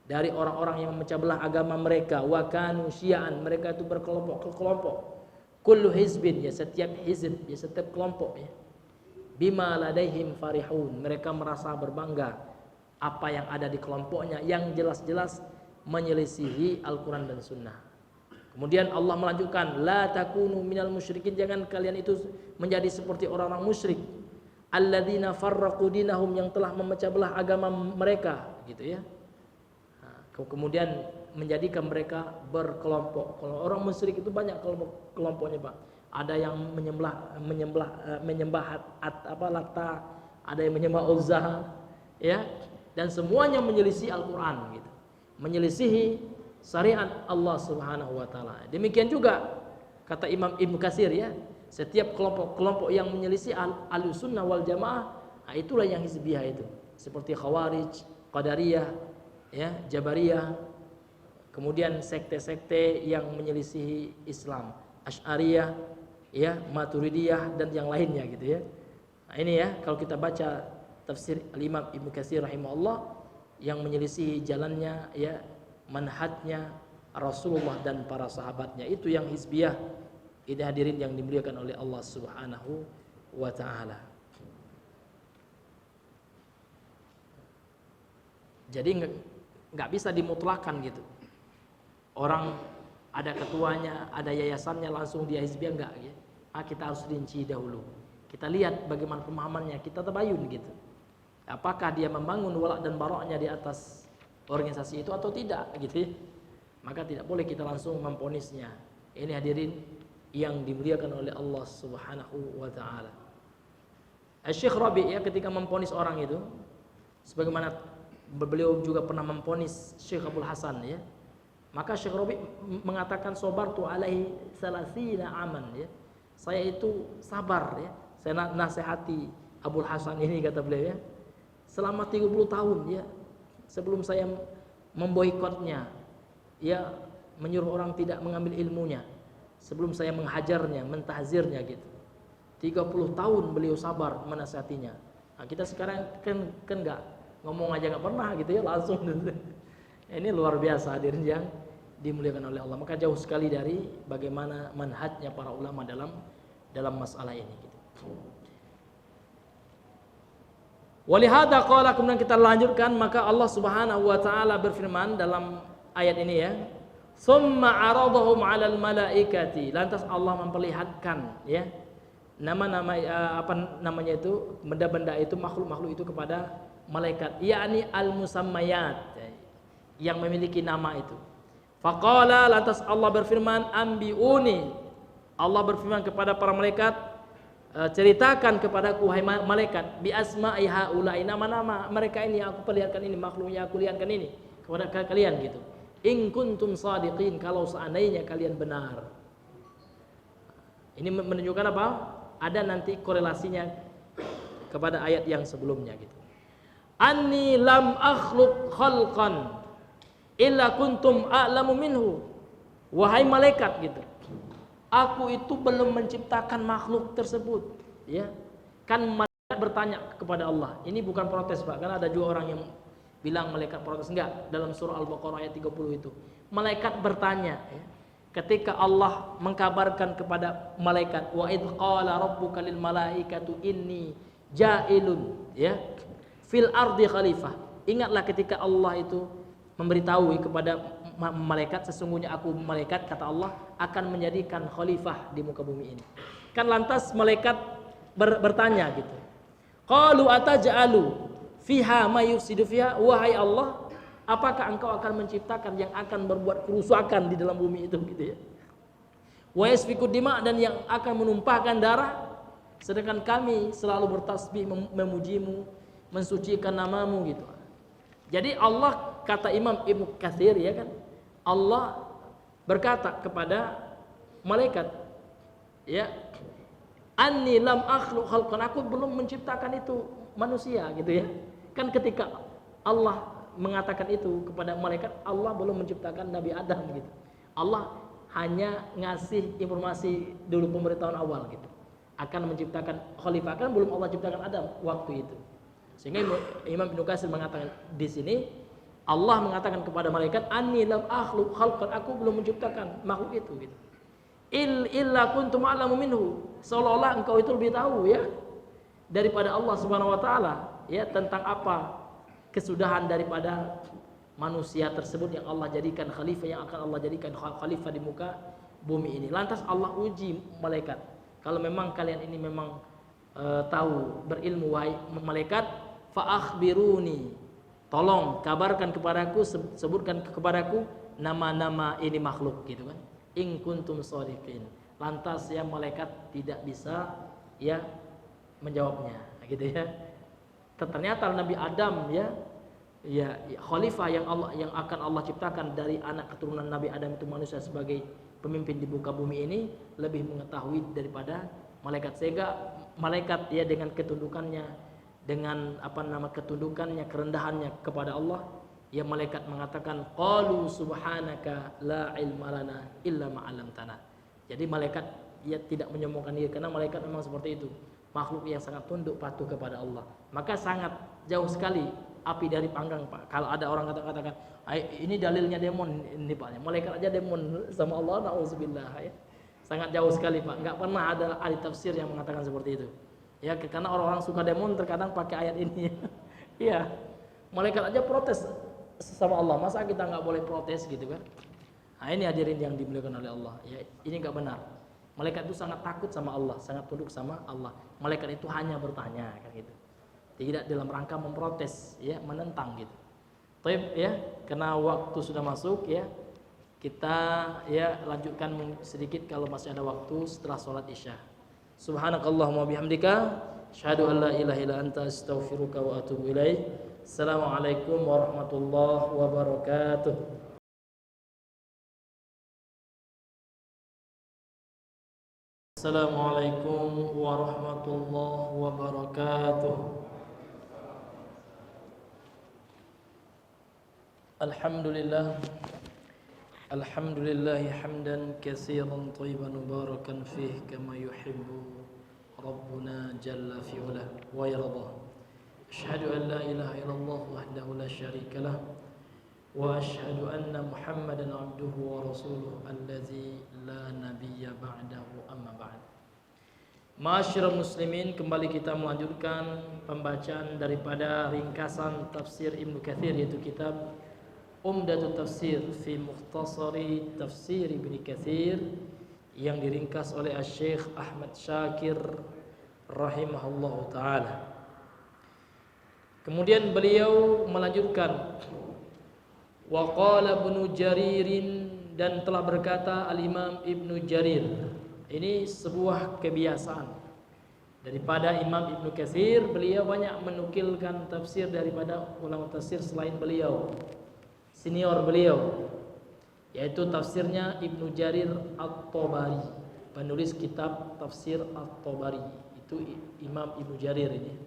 dari orang-orang yang memecah belah agama mereka, wa kanu syi'an, mereka itu berkelompok-kelompok. Kullu hizbin, ya setiap hizb, ya setiap kelompok ya. Bima ladaihim farihun, mereka merasa berbangga apa yang ada di kelompoknya yang jelas-jelas menyelisihi Al-Quran dan Sunnah. Kemudian Allah melanjutkan, la takunu minal musyrikin, jangan kalian itu menjadi seperti orang-orang musyrik. Alladzina farraqu dinahum, yang telah memecah belah agama mereka, gitu ya. Kemudian menjadikan mereka berkelompok. Kalau orang musyrik itu banyak kelompoknya Pak. Ada yang menyembah Lata, ada yang menyembah Uzza, ya, dan semuanya menyelisih Al-Quran, gitu, menyelisihi syariat Allah Subhanahu Wa Taala. Demikian juga kata Imam Ibnu Katsir ya, setiap kelompok-kelompok yang menyelisih Ahlussunnah wal Jamaah, itulah yang hizbiyah itu, seperti Khawarij, Qadariyah, ya, Jabariyah, kemudian sekte-sekte yang menyelisihi Islam, Asy'ariyah, ya, Maturidiyah dan yang lainnya gitu ya. Nah, ini ya, kalau kita baca tafsir Al-Imam Ibnu Katsir rahimahullah, yang menyelisihi jalannya ya, manhajnya Rasulullah dan para sahabatnya, itu yang hizbiyah. Ini hadirin yang dimuliakan oleh Allah Subhanahu wa taala. Jadi nggak bisa dimutlakan gitu. Orang ada ketuanya, ada yayasannya langsung dia hizbiyah, enggak ya. Kita harus rinci dahulu. Kita lihat bagaimana pemahamannya, kita tabayun gitu. Apakah dia membangun walak dan baroknya di atas organisasi itu atau tidak gitu ya. Maka tidak boleh kita langsung memponisnya. Ini hadirin yang dimuliakan oleh Allah Subhanahu wa taala. Syekh Rabi ya ketika memponis orang itu, sebagaimana beliau juga pernah memponis Syekh Abdul Hasan ya. Maka Syekh Rabi mengatakan sabartu alaihi salasina aman ya. Saya itu sabar ya. Saya nasihati Abdul Hasan ini, kata beliau ya, selama 30 tahun ya. Sebelum saya memboikotnya, ya, menyuruh orang tidak mengambil ilmunya, sebelum saya menghajarnya, mentahzirnya gitu. 30 tahun beliau sabar menasihatinya. Nah, kita sekarang kan enggak ngomong aja nggak pernah gitu ya, langsung. Ini luar biasa hadirin yang dimuliakan oleh Allah. Maka jauh sekali dari bagaimana manhajnya para ulama dalam masalah ini gitu. Walihada qala, kemudian kita lanjutkan, maka Allah Subhanahu wa taala berfirman dalam ayat ini ya, summa aradahum 'alal malaikati, lantas Allah memperlihatkan ya nama-nama apa namanya itu, benda-benda itu, makhluk-makhluk itu kepada malaikat, yakni al-musammayat, yang memiliki nama itu. Faqala, lantas Allah berfirman, ambiuni, Allah berfirman kepada para malaikat, ceritakan kepadaku wahai malaikat, bi asma'i haula'i, nama-nama mereka ini yang aku perlihatkan ini, makhluknya aku lihatkan ini kepada kalian gitu. In kuntum shadiqin, kalau seandainya kalian benar. Ini menunjukkan apa? Ada nanti korelasinya kepada ayat yang sebelumnya gitu. Anni lam akhluq khalqan illa kuntum a'lamu minhu. Wahai malaikat gitu, aku itu belum menciptakan makhluk tersebut ya. Kan malaikat bertanya kepada Allah. Ini bukan protes Pak, karena ada juga orang yang bilang malaikat protes. Enggak, dalam surah Al-Baqarah ayat 30 itu malaikat bertanya ya. Ketika Allah mengkabarkan kepada malaikat, wa idz qala rabbuka lil malaikatu inni ja'ilun ya fil ardi khalifah. Ingatlah ketika Allah itu memberitahu kepada malaikat, sesungguhnya aku malaikat, kata Allah, akan menjadikan khalifah di muka bumi ini. Kan lantas malaikat bertanya gitu. Qalu ataj'alu fiha may yufsidu fiha, wahai Allah, apakah engkau akan menciptakan yang akan berbuat kerusakan di dalam bumi itu gitu ya. Wa yasfiku dima, dan yang akan menumpahkan darah, sedangkan kami selalu bertasbih memujimu, mensucikan namamu gitu. Jadi Allah, kata Imam Ibnu Katsir ya kan, Allah berkata kepada malaikat, ya, anni lam akhluq khalqan, aku belum menciptakan itu manusia gitu ya. Kan ketika Allah mengatakan itu kepada malaikat, Allah belum menciptakan Nabi Adam gitu. Allah hanya ngasih informasi dulu, pemberitahuan awal gitu, akan menciptakan khalifah, kan belum Allah ciptakan Adam waktu itu. Sehingga Imam Ibnu Katsir mengatakan di sini, Allah mengatakan kepada malaikat, anni lam akhluq khalqan, aku belum menciptakan makhluk itu gitu. Illa kuntum a'lamu minhu, seolah-olah engkau itu lebih tahu ya daripada Allah Subhanahu wa taala ya tentang apa kesudahan daripada manusia tersebut yang Allah jadikan khalifah, yang akan Allah jadikan khalifah di muka bumi ini. Lantas Allah uji malaikat, kalau memang kalian ini memang tahu, berilmu, wahai malaikat, fa akhbiruni, tolong kabarkan kepadaku, sebutkan kepadaku nama-nama ini makhluk gitu kan, in kuntum shadiqin. Lantas ya malaikat tidak bisa ya menjawabnya gitu ya. Ternyata Nabi Adam ya khalifah yang akan Allah ciptakan dari anak keturunan Nabi Adam itu, manusia sebagai pemimpin di muka bumi ini, lebih mengetahui daripada malaikat. Sehingga malaikat ya dengan ketundukannya, dengan ketundukannya, kerendahannya kepada Allah, ya malaikat mengatakan, qalu subhanaka la ilma lana illa ma 'allamtana. Jadi malaikat ya tidak menyombongkan diri, karena malaikat memang seperti itu, makhluk yang sangat tunduk patuh kepada Allah. Maka sangat jauh sekali api dari panggang, Pak. Kalau ada orang katakan, ini dalilnya demon, ini Pak, malaikat aja demon sama Allah, nauzubillah ya. Sangat jauh sekali, Pak. Enggak pernah ada ahli tafsir yang mengatakan seperti itu. Ya, karena orang-orang suka demon terkadang pakai ayat ini. Iya. Malaikat aja protes sama Allah, masa kita nggak boleh protes gitu kan? Nah, ini hadirin yang dimuliakan oleh Allah. Ya, ini nggak benar. Malaikat itu sangat takut sama Allah, sangat tunduk sama Allah. Malaikat itu hanya bertanya kan gitu. Tidak dalam rangka memprotes, ya, menentang gitu. Baik ya, karena waktu sudah masuk ya. Kita ya lanjutkan sedikit kalau masih ada waktu setelah sholat isya. Subhanakallahumma bihamdika, asyhadu an la ilaha illa anta, astaghfiruka wa atubu ilaik. Assalamualaikum warahmatullahi wabarakatuh. Assalamualaikum warahmatullahi wabarakatuh. Alhamdulillah. Alhamdulillahi hamdan katsiran thayyiban mubarakan fihi kama yuhibbu Rabbuna jalla fi'ala wa yarda. Asyhadu an la ilaha illallah wahdahu la syarika lah wa asyhadu anna Muhammadan abduhu wa rasuluh allazi la nabiyya ba'dahu, amma ba'd. Ma'asyiral muslimin, kembali kita melanjutkan pembacaan daripada ringkasan tafsir Ibnu Katsir, yaitu kitab Umdatut Tafsir fi Mukhtasari Tafsir Ibnu Katsir yang diringkas oleh Syekh Ahmad Syakir rahimahullahu taala. Kemudian beliau melanjutkan, wa qala Ibnu Jaririn, dan telah berkata Al-Imam Ibnu Jarir. Ini sebuah kebiasaan daripada Imam Ibnu Katsir, beliau banyak menukilkan tafsir daripada ulama tafsir selain beliau, senior beliau, yaitu tafsirnya Ibnu Jarir At-Tabari, penulis kitab tafsir At-Tabari. Itu Imam Ibnu Jarir ini.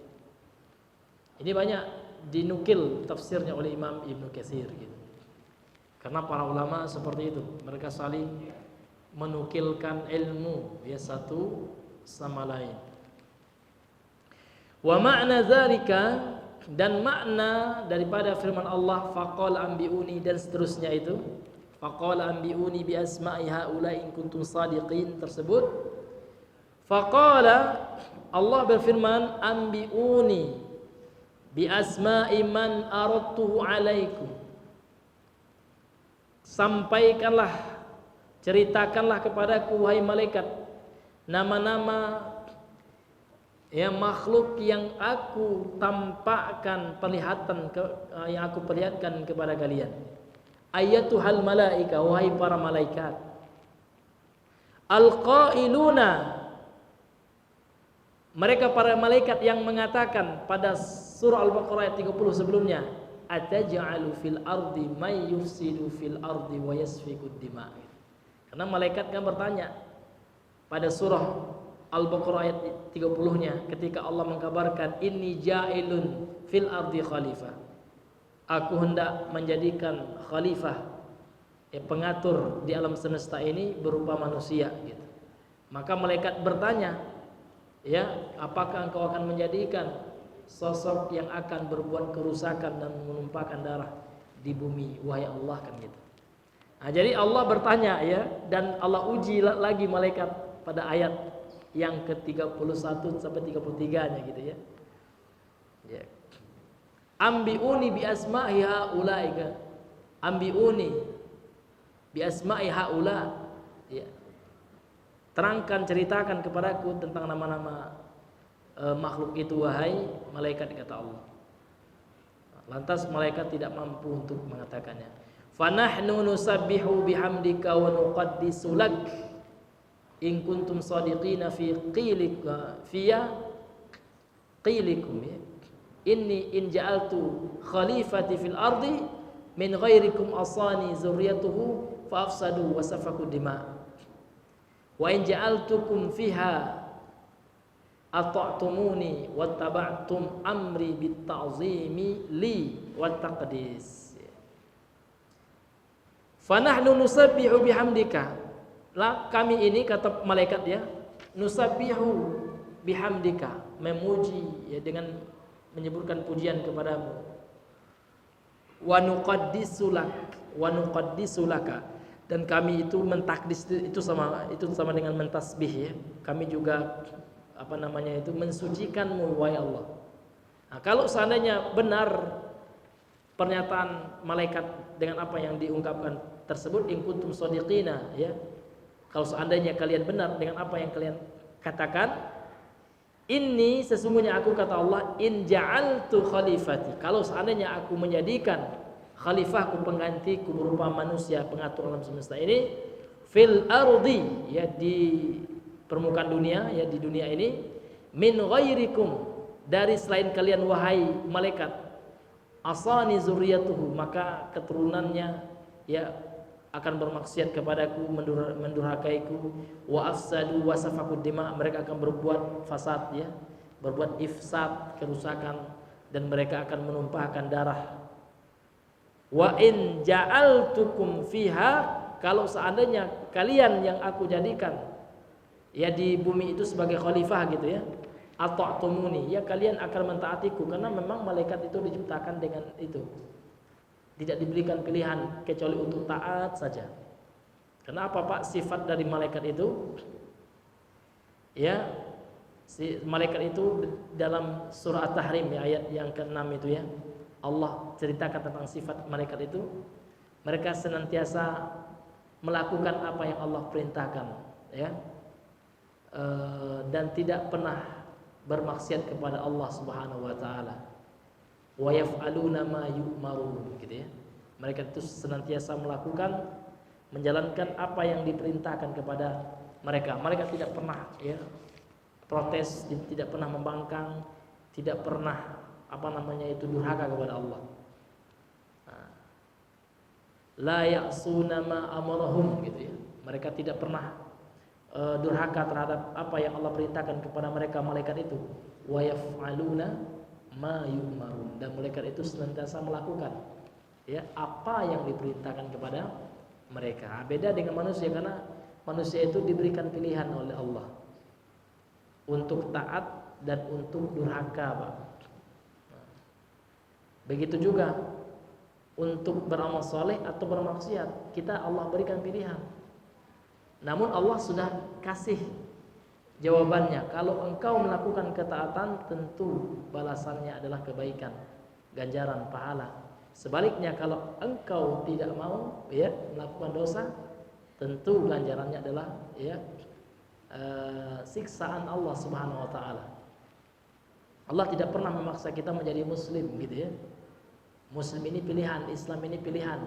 Ini banyak dinukil tafsirnya oleh Imam Ibnu Katsir gitu. Karena para ulama seperti itu, mereka saling menukilkan ilmu ya satu sama lain. Wa ma'na dzalika, dan makna daripada firman Allah faqala anbi'uni dan seterusnya itu, faqala anbi'uni bi asma'i haula'i in kuntum shadiqin tersebut, faqala, Allah berfirman, anbi'uni bi asma'i man aradtuhu alaikum, sampaikanlah, ceritakanlah kepadaku wahai malaikat nama-nama makhluk yang aku tampakkan yang aku perlihatkan kepada kalian. Ayatuhal malaika, wahai para malaikat. Al-qailuna, mereka para malaikat yang mengatakan pada surah Al-Baqarah ayat 30 sebelumnya, ataj'alu fil ardi may yufsidu fil ardi wa yasfikud dima'. Karena malaikat kan bertanya pada surah Al-Baqarah ayat 30-nya ketika Allah mengkabarkan inni ja'ilun fil ardi khalifah. Aku hendak menjadikan khalifah, pengatur di alam semesta ini berupa manusia gitu. Maka malaikat bertanya, apakah engkau akan menjadikan sosok yang akan berbuat kerusakan dan menumpahkan darah di bumi, wahai Allah, kan gitu. Nah, jadi Allah bertanya dan Allah uji lagi malaikat pada ayat yang ke-31 sampai 33-nya gitu ya. Ambiuni bi asma'i haulaika. Ambiuni bi asma'i haula. Terangkan, ceritakan kepadaku tentang nama-nama makhluk itu wahai malaikat, kata Allah. Lantas malaikat tidak mampu untuk mengatakannya. Fanahnu nusabbihu bihamdika wa nuqaddisu lak in kuntum shadiqina fi qilikum inni in ja'altu khalifati fil ardi min ghairikum asani zurriyatuhu fa afsadu wa safaku dima' wa in ja'altukum fiha ata'tumuni wattaba'tum amri bitta'zimi li wattaqdis. Fanahnu nusabbihu bihamdika, kami ini, kata malaikat nusabbihu bihamdika, memuji dengan menyebutkan pujian kepadamu. Wa nuqaddisu laka, dan kami itu mentakdis, itu sama dengan mentasbih Kami juga mensucikanmu wahai Allah. Nah, kalau seandainya benar pernyataan malaikat dengan apa yang diungkapkan tersebut, in kuntum shadiqina, kalau seandainya kalian benar dengan apa yang kalian katakan, inni, sesungguhnya aku, kata Allah, in ja'altu khalifati, kalau seandainya aku menjadikan khalifahku, penggantiku berupa manusia, pengatur alam semesta ini, fil ardi, di permukaan dunia, di dunia ini, min ghairikum, dari selain kalian wahai malaikat, asani zurriyatuhu, maka keturunannya akan bermaksiat kepadaku, mendurhakaiku, wa afsadu wa safakud dima, mereka akan berbuat fasad, berbuat ifsad, kerusakan, dan mereka akan menumpahkan darah. Wa in ja'altukum fiha, kalau seandainya kalian yang aku jadikan di bumi itu sebagai khalifah gitu ata'tumuni, kalian akan mentaatiku, karena memang malaikat itu diciptakan dengan itu. Tidak diberikan pilihan kecuali untuk taat saja. Kenapa Pak? Sifat dari malaikat itu malaikat itu dalam surah At-Tahrim ayat yang ke-6 itu Allah ceritakan tentang sifat malaikat itu. Mereka senantiasa melakukan apa yang Allah perintahkan, dan tidak pernah bermaksiat kepada Allah Subhanahu wa taala. Wa yaf'aluna ma yu'marun, gitu Mereka itu senantiasa menjalankan apa yang diperintahkan kepada mereka. Mereka tidak pernah protes, tidak pernah membangkang, tidak pernah durhaka kepada Allah. La ya'suna ma amarahum, gitu Mereka tidak pernah durhaka terhadap apa yang Allah perintahkan kepada mereka, malaikat itu. Wa yaf'aluna ma yu'marun, dan malaikat itu senantiasa melakukan apa yang diperintahkan kepada mereka. Beda dengan manusia, karena manusia itu diberikan pilihan oleh Allah untuk taat dan untuk durhaka, Pak. Begitu juga untuk beramal soleh atau bermaksiat, kita Allah berikan pilihan. Namun Allah sudah kasih jawabannya. Kalau engkau melakukan ketaatan, tentu balasannya adalah kebaikan, ganjaran, pahala. Sebaliknya kalau engkau tidak mau ya melakukan dosa, tentu ganjarannya adalah ya siksaan Allah Subhanahu wa taala. Allah tidak pernah memaksa kita menjadi muslim gitu ya. Muslim ini pilihan, Islam ini pilihan.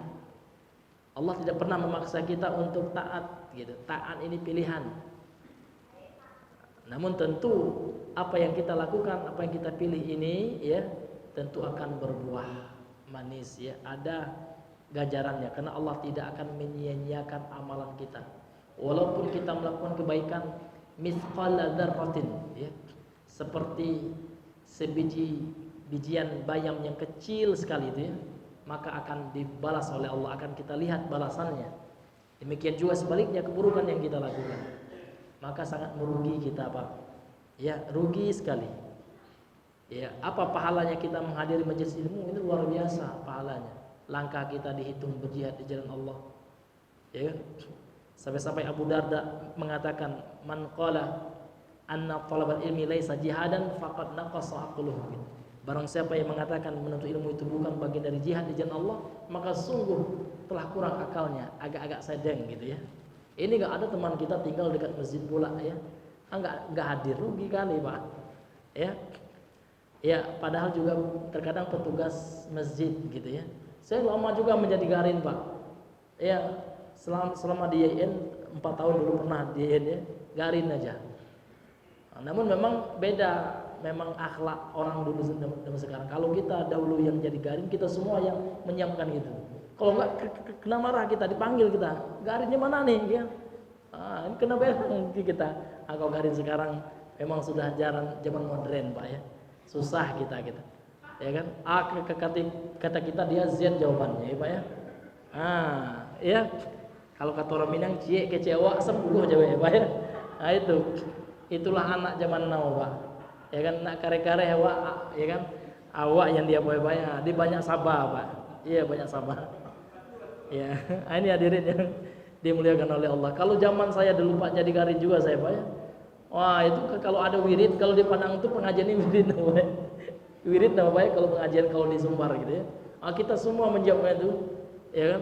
Allah tidak pernah memaksa kita untuk taat gitu. Taat ini pilihan. Namun tentu apa yang kita lakukan, apa yang kita pilih ini ya tentu akan berbuah manis ya, ada ganjarannya karena Allah tidak akan menyia-nyiakan amalan kita. Walaupun kita melakukan kebaikan mithqala dzarratin ya, seperti bijian bayam yang kecil sekali itu ya, maka akan dibalas oleh Allah, akan kita lihat balasannya. Demikian juga sebaliknya keburukan yang kita lakukan, maka sangat merugi kita Pak. Ya, rugi sekali. Ya, apa pahalanya kita menghadiri majelis ilmu? Ini luar biasa pahalanya. Langkah kita dihitung berjihad di jalan Allah. Ya. Sampai-sampai Abu Darda mengatakan, "Man qala anna talabal ilmi laisa jihadan faqad naqasa aqluhu." Barang siapa yang mengatakan menuntut ilmu itu bukan bagian dari jihad di jalan Allah, maka sungguh telah kurang akalnya, agak-agak sedeng gitu ya. Ini enggak ada teman kita tinggal dekat masjid pula ya. Enggak hadir, rugi kali Pak. Ya. Ya, padahal juga terkadang petugas masjid gitu ya. Saya lama juga menjadi garin Pak. Ya, selama di YN 4 tahun dulu pernah di YN ya, garin aja. Namun memang beda, memang akhlak orang dulu sama sekarang. Kalau kita dahulu yang jadi garin, kita semua yang menyiapkan gitu. Kalau enggak kena marah kita, dipanggil kita. Garinnya mana nih ya? Ini kena belang kita. Kalau garin sekarang memang sudah zaman modern Pak ya. Susah kita ya kan, kata kita dia Z jawabannya ya Pak ya. Ya kalau kata orang Minang cie kecewa 10 jawab ya Pak ya. Itulah anak zaman now Pak ya kan, nak kare-kare awak ya kan, awak yang dia banyak, dia banyak sabar Pak. Iya banyak sabar ya. Ini hadirin yang dimuliakan oleh Allah. Kalau zaman saya dulu Pak jadi garin juga saya Pak ya. Wah itu kalau ada wirid, kalau di Padang itu pengajian ini wirid namanya. Wirid namanya kalau pengajian kalau di Sumbar gitu ya. Kita semua menjawabnya itu, ya kan?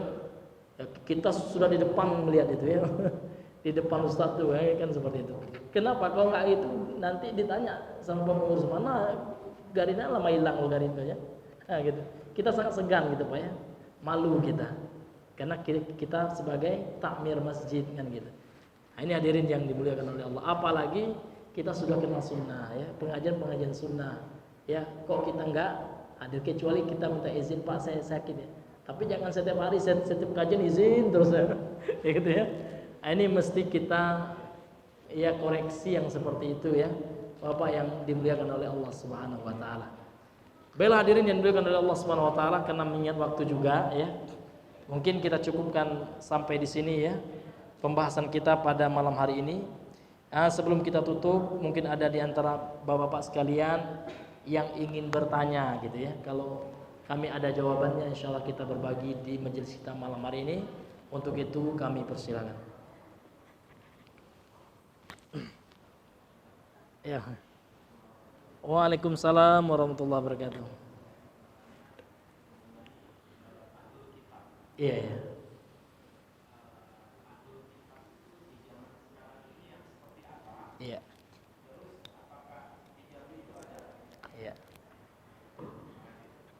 Ya, kita sudah di depan melihat itu ya, di depan Ustaz tuh ya kan seperti itu. Kenapa? Kalau nggak itu nanti ditanya sama pengurus mana garinnya lama hilang lo garin ya. Gitu. Kita sangat segan gitu Pak ya, malu kita, karena kita sebagai takmir masjid kan gitu. Ini hadirin yang dimuliakan oleh Allah. Apalagi kita sudah kenal sunnah ya, pengajian sunnah ya. Kok kita enggak hadir, kecuali kita minta izin Pak saya sakit ya. Tapi jangan setiap hari setiap kajian izin terus ya. Ya gitu ya. Ini mesti kita ya koreksi yang seperti itu ya, Bapak yang dimuliakan oleh Allah Subhanahu wa taala. Baiklah hadirin yang dimuliakan oleh Allah Subhanahu wa taala, karena mengingat waktu juga ya. Mungkin kita cukupkan sampai di sini ya pembahasan kita pada malam hari ini. Sebelum kita tutup, mungkin ada di antara bapak-bapak sekalian yang ingin bertanya gitu ya. Kalau kami ada jawabannya, insya Allah kita berbagi di majelis kita malam hari ini. Untuk itu kami persilakan. Ya. Waalaikumsalam warahmatullahi wabarakatuh. Iya ya. Iya. Iya.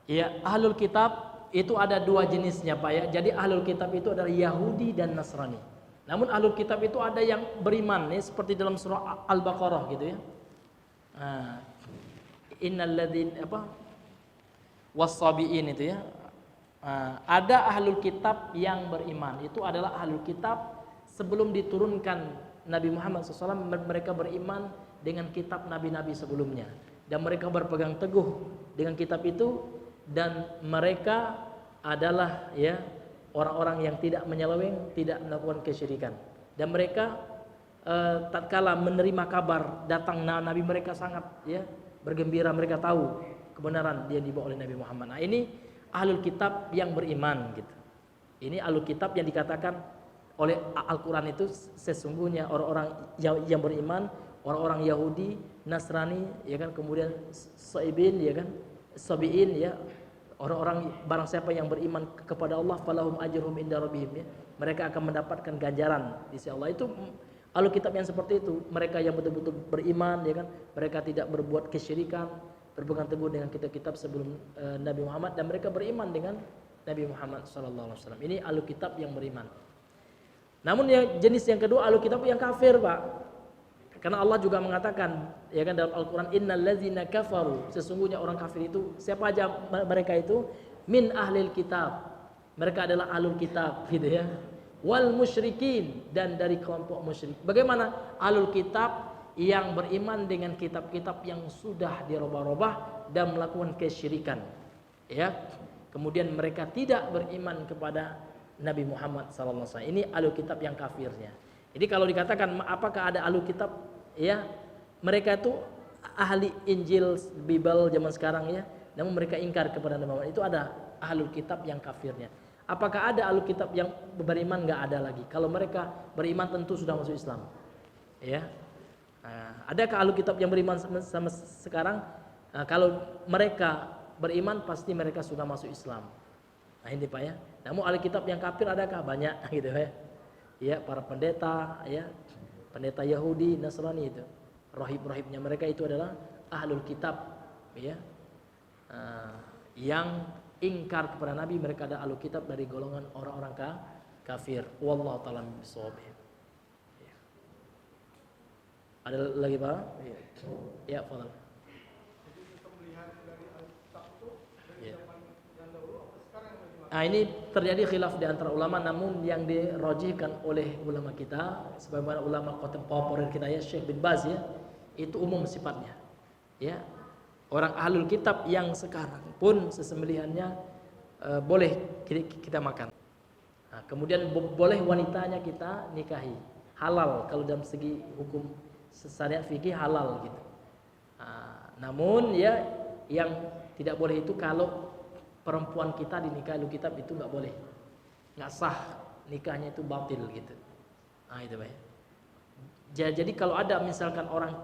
Iya, ahlul kitab itu ada dua jenisnya Pak ya. Jadi ahlul kitab itu adalah Yahudi dan Nasrani. Namun ahlul kitab itu ada yang beriman nih, seperti dalam surah Al-Baqarah gitu ya. Innalladzina was-sabiin itu ya. Ada ahlul kitab yang beriman. Itu adalah ahlul kitab sebelum diturunkan Nabi Muhammad SAW, mereka beriman dengan kitab nabi-nabi sebelumnya, dan mereka berpegang teguh dengan kitab itu, dan mereka adalah ya orang-orang yang tidak menyeleweng, tidak melakukan kesyirikan, dan mereka tatkala menerima kabar datang nabi mereka sangat ya bergembira, mereka tahu kebenaran yang dibawa oleh Nabi Muhammad. Nah, ini ahlul kitab yang beriman gitu. Ini ahlul kitab yang dikatakan oleh Al-Quran itu sesungguhnya orang-orang yang beriman, orang-orang Yahudi, Nasrani, ya kan, kemudian Saibin, ya kan, Sabiin, ya, Orang-orang barang siapa yang beriman kepada Allah falahum ajruhum inda rabbihim ya. Mereka akan mendapatkan ganjaran di sisi Allah. Itu ahlu kitab yang seperti itu, mereka yang betul-betul beriman ya kan, mereka tidak berbuat kesyirikan, berpegang teguh dengan kitab-kitab sebelum Nabi Muhammad, dan mereka beriman dengan Nabi Muhammad sallallahu alaihi wasallam. Ini ahlu kitab yang beriman. Namun yang jenis yang kedua ahlu kitab yang kafir, Pak. Karena Allah juga mengatakan ya kan dalam Al-Qur'an innal ladzina kafaru, sesungguhnya orang kafir itu siapa aja mereka itu, min ahlil kitab. Mereka adalah ahlul kitab gitu ya. Wal musyrikin, dan dari kelompok musyrik. Bagaimana ahlul kitab yang beriman dengan kitab-kitab yang sudah dirubah-rubah dan melakukan kesyirikan. Ya. Kemudian mereka tidak beriman kepada Nabi Muhammad sallallahu alaihi wasallam. Ini ahlul kitab yang kafirnya. Jadi kalau dikatakan apakah ada ahlul kitab, ya mereka itu ahli Injil, Bible zaman sekarang ya, namun mereka ingkar kepada Nabi Muhammad. Itu ada ahlul kitab yang kafirnya. Apakah ada ahlul kitab yang beriman? Nggak ada lagi. Kalau mereka beriman tentu sudah masuk Islam. Ya. Nah, adakah ahlul kitab yang beriman sama sekarang? Nah, kalau mereka beriman pasti mereka sudah masuk Islam. Nah ini Pak ya. Namun ahlul kitab yang kafir adakah? Banyak gitu ya. Ya, para pendeta ya, pendeta Yahudi, Nasrani itu, rahib-rahibnya mereka itu adalah ahlul kitab ya, yang ingkar kepada Nabi. Mereka ada ahlul kitab dari golongan orang-orang kafir. Wallahu ta'ala bishawab. Ya. Ada lagi Pak? Ya, fadhal. Nah ini terjadi khilaf di antara ulama, namun yang dirajihkan oleh ulama kita, sebagaimana ulama kontemporer kita ya, Syekh bin Baz ya, itu umum sifatnya. Ya, orang ahlul kitab yang sekarang pun sesembelihannya boleh kita makan. Nah, kemudian boleh wanitanya kita nikahi, halal kalau dalam segi hukum syariat fikih halal gitu. Nah, namun ya yang tidak boleh itu kalau perempuan kita dinikahi ahli kitab, itu nggak boleh, nggak sah, nikahnya itu batil gitu. Nah itu Pak. Jadi kalau ada misalkan orang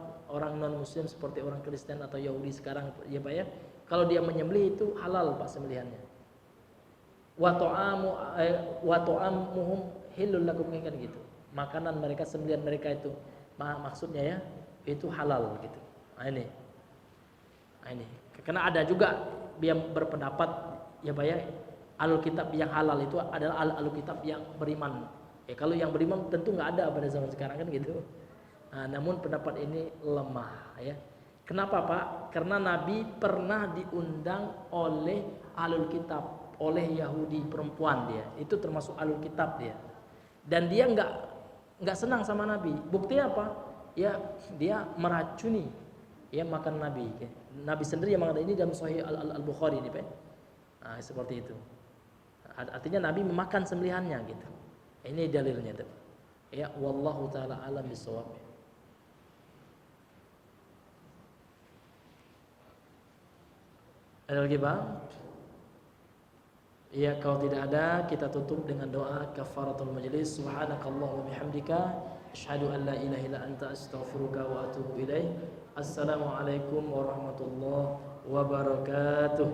non muslim seperti orang Kristen atau Yahudi sekarang ya Pak ya, kalau dia menyembelih itu halal Pak sembelihannya. Wa ta'amuhum hilul lakum kan gitu. Makanan mereka, sembelihan mereka itu maksudnya ya itu halal gitu. Nah ini. Karena ada juga yang berpendapat ya Pak ya, ahlul kitab yang halal itu adalah ahlul kitab yang beriman. Ya kalau yang beriman tentu nggak ada pada zaman sekarang kan gitu. Nah, namun pendapat ini lemah ya. Kenapa Pak? Karena Nabi pernah diundang oleh ahlul kitab, oleh Yahudi perempuan dia. Itu termasuk ahlul kitab dia. Dan dia nggak senang sama Nabi. Bukti apa? Ya dia meracuni ya makan Nabi. Nabi sendiri yang mengatakan ini dalam Sahih Al-Bukhari ini Pak. Nah, seperti itu. Artinya Nabi memakan sembelihannya gitu. Ini dalilnya tuh. Ya wallahu taala alam bisawab. Ada lagi Bang? Ya kalau tidak ada kita tutup dengan doa kafaratul majlis. Subhanakallahumma bihamdika asyhadu an la ilaha illa anta astaghfiruka wa atubu ilaik. Assalamualaikum warahmatullahi wabarakatuh.